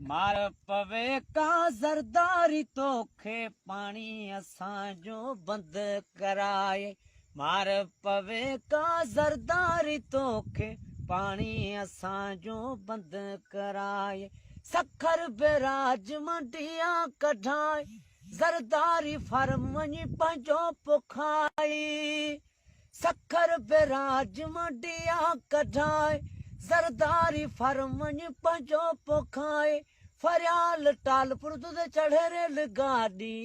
मार पवे का ज़रदारी तोखे पानी असांजो बंद कराए मार पवे का ज़रदारी तोखे पानी असांजो बंद कराए सखर बेराज मंडिया कढाए ज़रदारी फार्म वञी पंहिंजो पुखाई सखर बेराज मंडिया कढाए ज़रदारी फार्म वञी पंहिंजो पुखाए फरियाल टालपुर तुझे चढ़े रेल गाॾी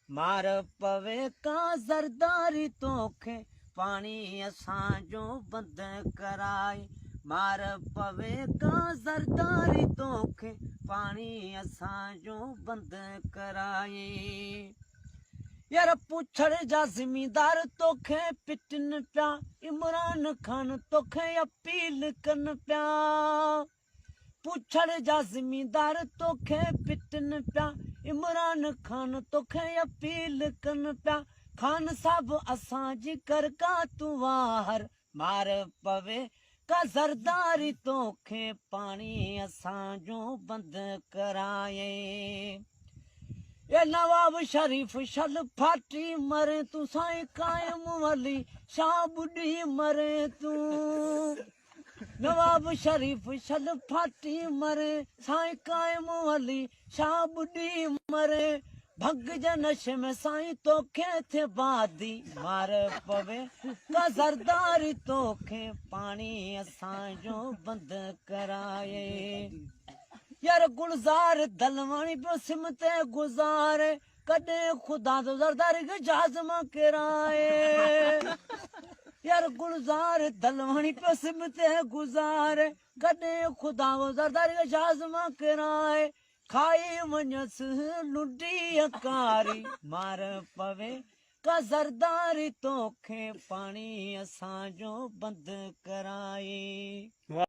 मार पवे का ज़रदारी तोखे पानी असांजो बंद कराए मार पवे का ज़रदारी तोखे पानी असांजो बंद कराए यार पुछड़ जा ज़िमीदार तोखे पिटन पिया इमरान खान तोखे अपील कन पिया पुछड़ जा ज़िमीदार तोखे पिटन पिया इमरान खान तोखे अपील कन पिया खान साहब असांजी कर का तू वार मार पवे का ज़रदारी तोखे पानी असांजो बंद कराए ये नवाब शरीफ शल फाटी मरे तू साईं कायम वली शाह बुढ़ी मरे तू नवाब शरीफ शल फाटी मरे साईं कायम वली शाह बुढ़ी मरे भग जनश में साईं तोखे थे बादी मार पवे का ज़रदारी तोखे पानी असांजो बंद कराए यार गुलजार दलवानी पियो सिम ते गुज़ारे कॾहिं ख़ुदा तो ज़रदारी खे जाज़मा किराए यार गुलजार दलवानी पियो सिम ते गुज़ारे कॾहिं ख़ुदा तो ज़रदारी खे जाज़मा किराए खाई वञसि लुडी अकारी मार पवे का ज़रदारी तोखे पानी असांजो बंद कराए।